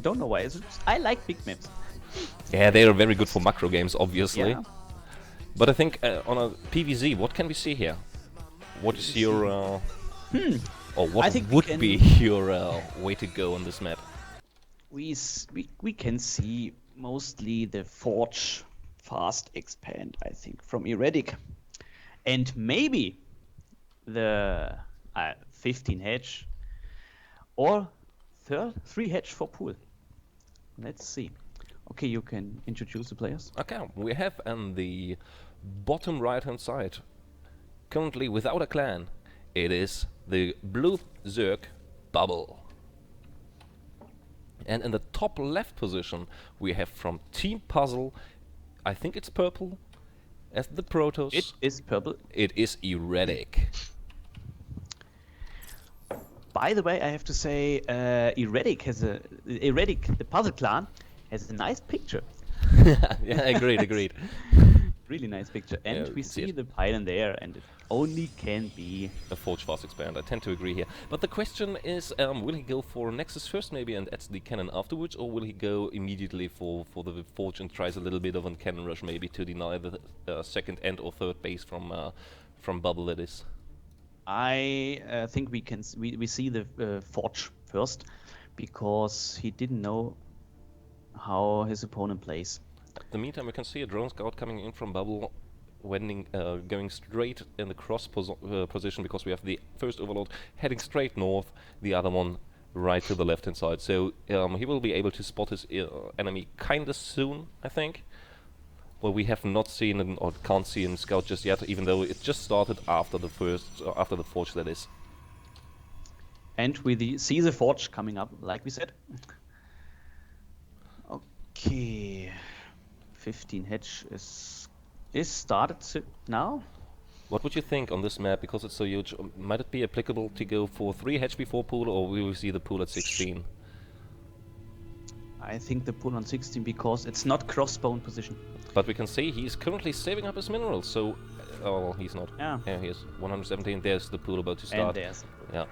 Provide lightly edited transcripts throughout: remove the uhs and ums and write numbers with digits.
don't know why. I like big maps. Yeah, they are very good for macro games, obviously. Yeah. But I think on a PvZ, what can we see here? What is your... or what would be your way to go on this map? We can see mostly the Forge fast expand, I think, from Eradic. And maybe the 15 hedge or 3 hedge for pool. Let's see. Okay, you can introduce the players. Okay, we have on the bottom right hand side, currently without a clan, it is the blue Zerg Bubble. And in the top left position we have from Team Puzzle, I think it's purple, as the Protoss. It is purple. It is Eradic. By the way, I have to say, Eradic, the puzzle clan, has a nice picture. Yeah, agreed. Really nice picture. And Yeah, we see the pylon there, and it only can be a Forge fast expand. I tend to agree here. But the question is, will he go for Nexus first maybe and adds the cannon afterwards, or will he go immediately for the Forge and tries a little bit of a cannon rush maybe to deny the second and or third base from Bubble, that is? I think we see the Forge first, because he didn't know how his opponent plays. In the meantime, we can see a drone scout coming in from Bubble, going straight in the cross position, because we have the first overlord heading straight north, the other one right to the left hand side. So he will be able to spot his enemy kinda soon, I think. Well, we have not seen him, or can't see him scout just yet, even though it just started after the Forge, that is. And we see the Forge coming up, like we said. Okay, 15 hedge is started now. What would you think on this map, because it's so huge? Might it be applicable to go for 3 hedge before pool, or will we see the pool at 16? I think the pool on 16, because it's not crossbone position. But we can see he's currently saving up his minerals, so... oh, he's not. Yeah. Yeah, he is. 117, there's the pool about to start. And there's... Yeah.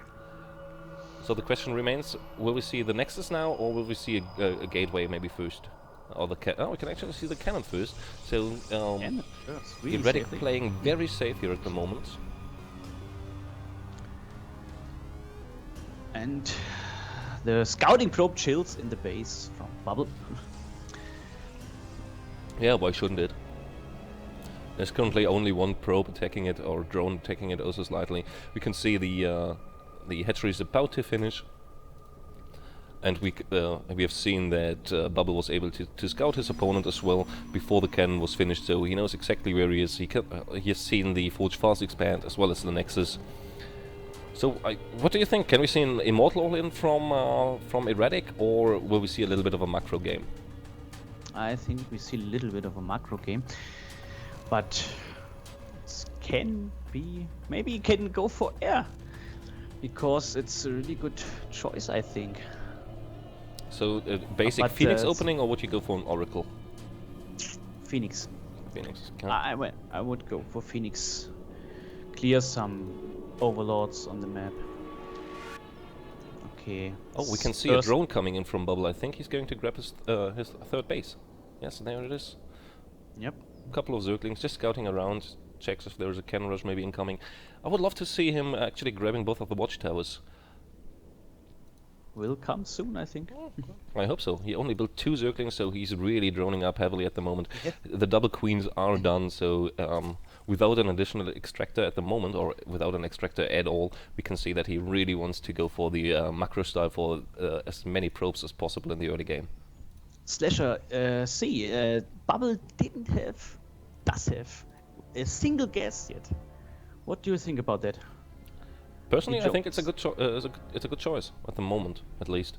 So the question remains, will we see the Nexus now, or will we see a gateway maybe first? Or the we can actually see the cannon first. So, really Eradic playing very safe here at the moment. And the scouting probe chills in the base from Bubble. Yeah, why shouldn't it? There's currently only one probe attacking it, or drone attacking it also slightly. We can see the hatchery is about to finish. And we have seen that Bubble was able to scout his opponent as well before the cannon was finished, so he knows exactly where he is. He has seen the Forge fast expand as well as the Nexus. So, what do you think? Can we see an Immortal all-in from Eradic, or will we see a little bit of a macro game? I think we see a little bit of a macro game, but it can be... maybe he can go for air, because it's a really good choice, I think. So, basic Phoenix opening, or would you go for an Oracle? Phoenix. Phoenix. I would go for Phoenix. Clear some overlords on the map. Okay. Oh, we can see a drone coming in from Bubble. I think he's going to grab his third base. Yes, there it is. Yep. A couple of Zerglings just scouting around, checks if there is a cannon rush maybe incoming. I would love to see him actually grabbing both of the watchtowers. Will come soon, I think. I hope so. He only built 2 Zerglings, so he's really droning up heavily at the moment. The double queens are done, so without an additional extractor at the moment, or without an extractor at all, we can see that he really wants to go for the macro style for as many probes as possible in the early game. Slasher, Bubble does have a single gas yet. What do you think about that? Personally, I think it's a good it's a good choice at the moment, at least.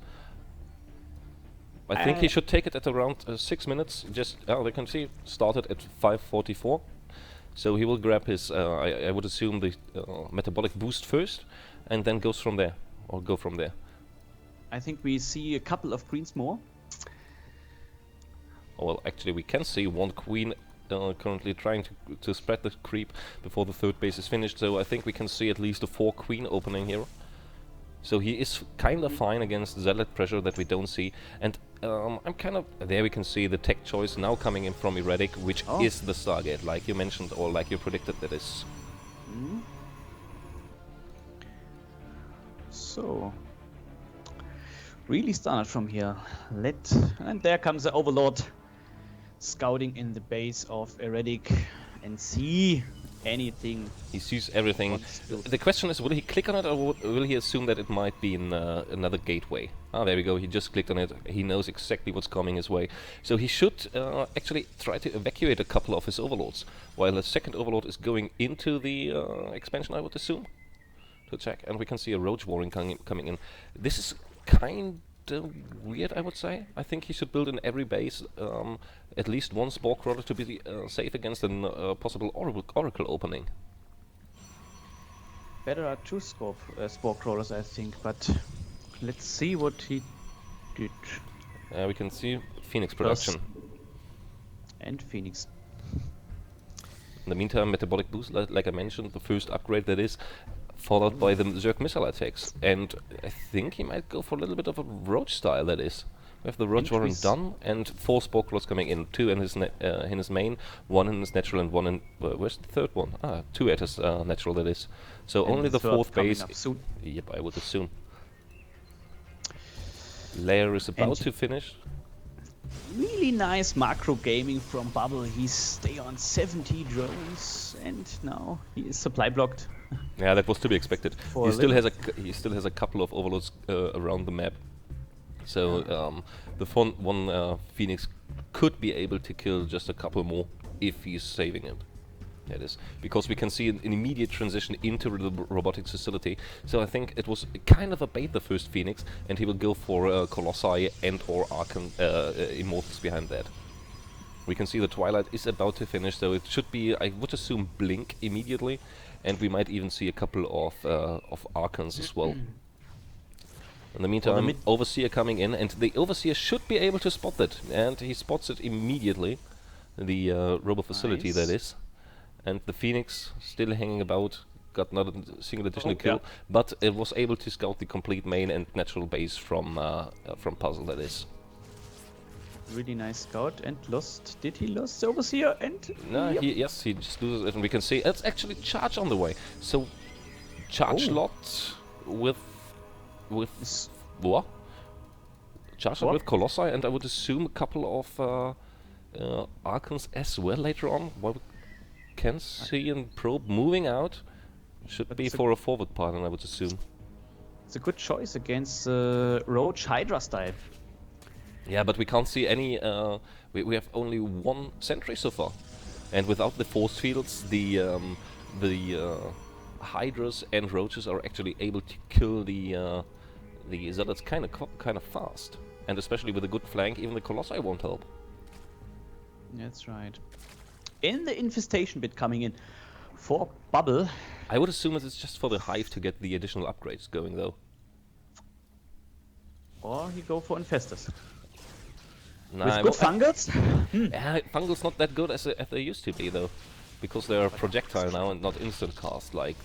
I think he should take it at around 6 minutes. Just they can see started at 5:44, so he will grab his. I would assume the metabolic boost first, and then goes from there, or go from there. I think we see a couple of queens more. Oh, well, actually, we can see one queen. Currently trying to spread the creep before the third base is finished, so I think we can see at least a 4 queen opening here. So he is kind of fine against Zealot pressure that we don't see. And I'm kind of... There we can see the tech choice now coming in from Eradic, which is the Stargate, like you mentioned, or like you predicted that is. So, really started from here. And there comes the Overlord scouting in the base of Eradic and see anything. He sees everything. The question is, will he click on it, or will he assume that it might be in another gateway? Ah, there we go. He just clicked on it. He knows exactly what's coming his way. So he should actually try to evacuate a couple of his overlords, while the second overlord is going into the expansion, I would assume, to check. And we can see a roach warring coming in. This is kind of weird, I would say. I think he should build in every base at least one spore crawler to be safe against a possible oracle opening. Better are two spore crawlers, I think, but let's see what he did. We can see Phoenix production. And Phoenix. In the meantime, metabolic boost, like I mentioned, the first upgrade that is, followed by the Zerg missile attacks. And I think he might go for a little bit of a roach style, that is. We have the roach warren done, and 4 spore crawlers coming in. 2 in his main, 1 in his natural, and 1 in... where's the third one? Ah, 2 at his natural, that is. So and only the 4th base... Yep, I would assume. Lair is about to finish. Really nice macro gaming from Bubble. He's stay on 70 drones, and now he is supply blocked. Yeah, that was to be expected. He still has a couple of overloads around the map. So the one Phoenix could be able to kill just a couple more if he's saving it. That is because we can see an immediate transition into the robotics facility. So I think it was kind of a bait, the first Phoenix, and he will go for Colossi and or Archon Immortals behind that. We can see the Twilight is about to finish, so it should be, I would assume, Blink immediately, and we might even see a couple of Archons as well. In the meantime, Overseer coming in, and the Overseer should be able to spot that, and he spots it immediately, the robo facility that is. And the Phoenix still hanging about, got not a single additional kill, but it was able to scout the complete main and natural base from Puzzle, that is. Really nice scout, and lost. Did he lose Overseer? And no, yes, he just loses it, and we can see it's actually charge on the way. So charge lot with what? Charge lot with Colossi, and I would assume a couple of Archons as well later on. What we can see and probe moving out should be for a forward partner, I would assume. It's a good choice against Roach Hydra style. Yeah, but we can't see any. We have only 1 sentry so far, and without the force fields, the Hydras and Roaches are actually able to kill the Zealots kind of fast, and especially with a good flank, even the Colossi won't help. That's right. In the infestation bit coming in for Bubble. I would assume it's just for the Hive to get the additional upgrades going, though. Or he go for Infestors. Nah, with good Fungals? Yeah, Fungals not that good as they used to be, though. Because they're projectile now and not instant cast, like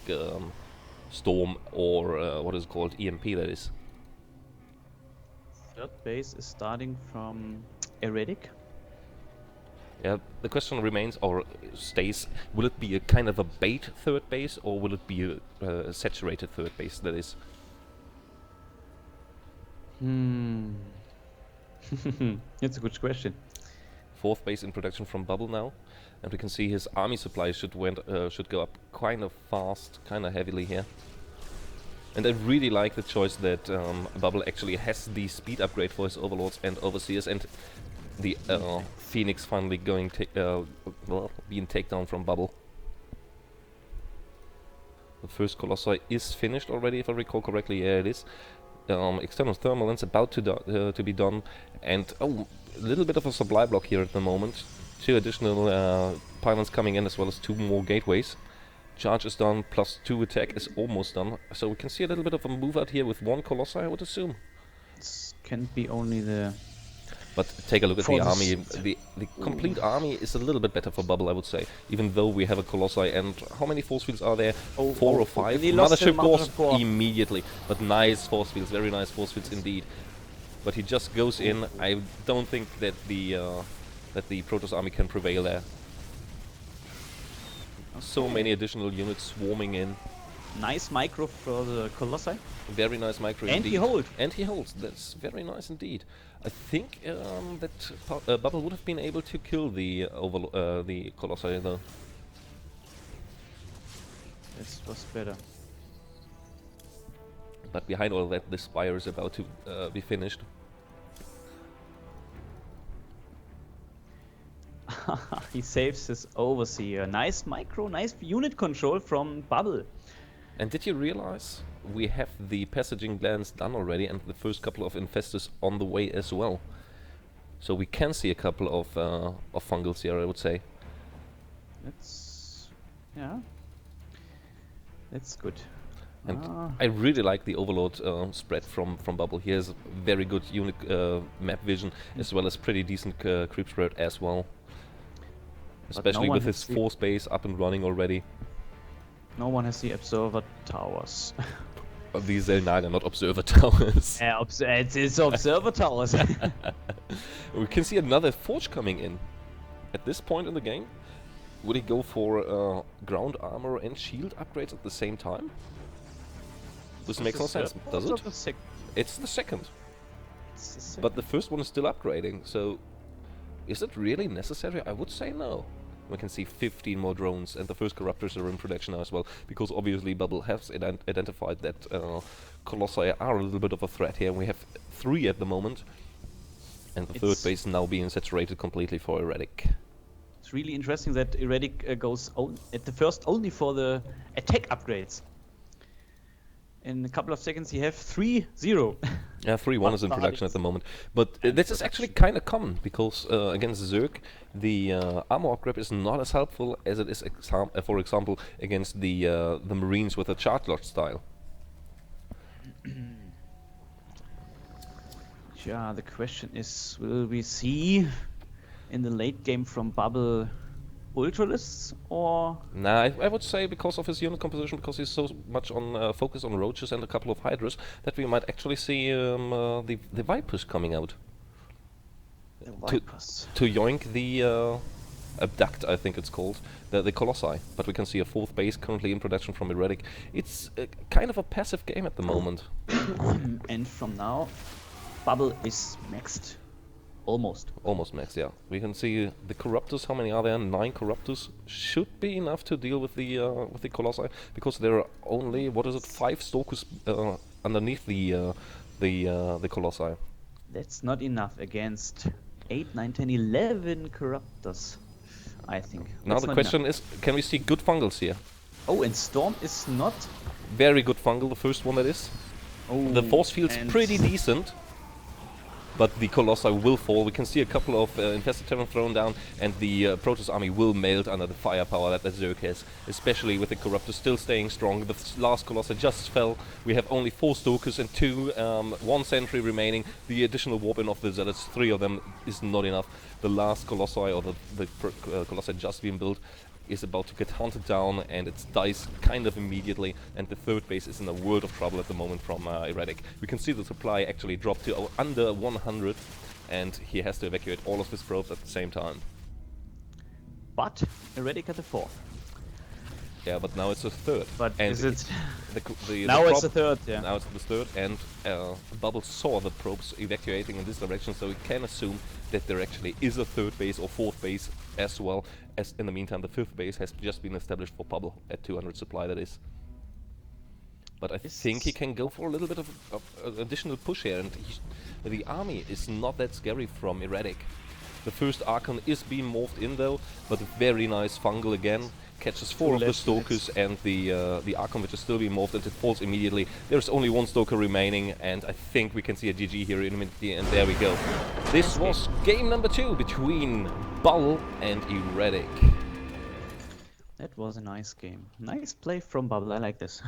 Storm or what is it called, EMP, that is. Third base is starting from Eradic. Yeah, the question remains, or stays, will it be a kind of a bait third base, or will it be a saturated third base, that is? That's a good question. 4th base in production from Bubble now, and we can see his army supply should go up kind of fast, kind of heavily here. And I really like the choice that Bubble actually has the speed upgrade for his Overlords and Overseers, and the Phoenix finally going being takedown from Bubble. The first Colossi is finished already, if I recall correctly. Yeah, it is. External thermal lens about to be done, and a little bit of a supply block here at the moment. 2 additional pylons coming in, as well as 2 more gateways. Charge is done, plus 2 attack is almost done, so we can see a little bit of a move out here with 1 Colossi, I would assume. This can be only the But take a look at For the the army. s- The complete army is a little bit better for Bubble, I would say. Even though we have a Colossi, and how many force fields are there? Oh, 4 oh, or 5. and he lost the Mothership goes Mothership Core. immediately. But nice force fields, very nice force fields indeed. But he just goes in. I don't think that the Protoss army can prevail there. So many additional units swarming in. Nice micro for the Colossi. Very nice micro And indeed. he hold. And he holds. That's very nice indeed. I think that Bubble would have been able to kill the the Colossi though. This was better. But behind all that, the Spire is about to be finished. He saves his Overseer. Nice micro, nice unit control from Bubble. And did you realize we have the passaging glands done already, and the first couple of infestors on the way as well? So we can see a couple of fungals here, I would say. That's... yeah. That's good. And I really like the Overlord spread from Bubble. He has very good unit map vision, as well as pretty decent creep spread as well. Especially with his force base up and running already. No one has the observer towers. These Zelnaga, not observer towers. Yeah, it's observer towers. We can see another forge coming in. At this point in the game, would he go for ground armor and shield upgrades at the same time? This makes no sense, does it? It's the second. But the first one is still upgrading, so is it really necessary? I would say no. We can see 15 more drones, and the first corruptors are in production now as well, because obviously Bubble has identified that Colossi are a little bit of a threat here. We have 3 at the moment, and the third base now being saturated completely for Eradic. It's really interesting that Eradic goes at the first only for the attack upgrades. In a couple of seconds he have 3-0. Yeah, 3-1 is in production at the moment. But this is actually kind of common, because against Zerg, the armor upgrade is not as helpful as it is, for example, against the Marines with a charge lodge style. Yeah, the question is, will we see in the late game from Bubble Ultralists or? Nah, I would say because of his unit composition, because he's so much on focus on Roaches and a couple of Hydras, that we might actually see the Vipers coming out. The Vipers. To yoink the Abduct, I think it's called, the Colossi. But we can see a 4th base currently in production from Eradic. It's kind of a passive game at the moment. And from now, Bubble is maxed. Almost maxed, yeah. We can see the Corruptors. How many are there? 9 Corruptors should be enough to deal with the Colossi, because there are only 5 Stokers underneath the Colossi. That's not enough against 8, 9, 10, 11 Corruptors, I think. Now the question is, can we see good fungals here? Oh, and Storm is not very good fungal. The first one that is. Oh, the force field's pretty decent. But the Colossi will fall. We can see a couple of infested terrain thrown down, and the Protoss army will melt under the firepower that the Zerg has, especially with the Corruptor still staying strong. The last Colossi just fell. We have only 4 Stokers and 1 sentry remaining. The additional warp-in of the Zealots, 3 of them, is not enough. The last Colossi, or the Colossi just being built, is about to get hunted down, and it dies kind of immediately, and the 3rd base is in a world of trouble at the moment from Eradic. We can see the supply actually drop to under 100, and he has to evacuate all of his probes at the same time. But Eradic at the 4th. Yeah, but now it's the 3rd. But and is it? now it's the 3rd, yeah. Now it's the 3rd, and Bubble saw the probes evacuating in this direction, so we can assume that there actually is a 3rd base or 4th base as well. As in the meantime, the 5th base has just been established for Bubble at 200 supply, that is. But I think he can go for a little bit of additional push here, and the army is not that scary from Eradic. The first Archon is being morphed in though, but a very nice fungal again. Catches 4 of the Stokers and the Archon, which is still being morphed, and it falls immediately. There's only 1 Stoker remaining, and I think we can see a GG here immediately, and there we go. This was game number 2 between Bubble and Eradic. That was a nice game. Nice play from Bubble, I like this.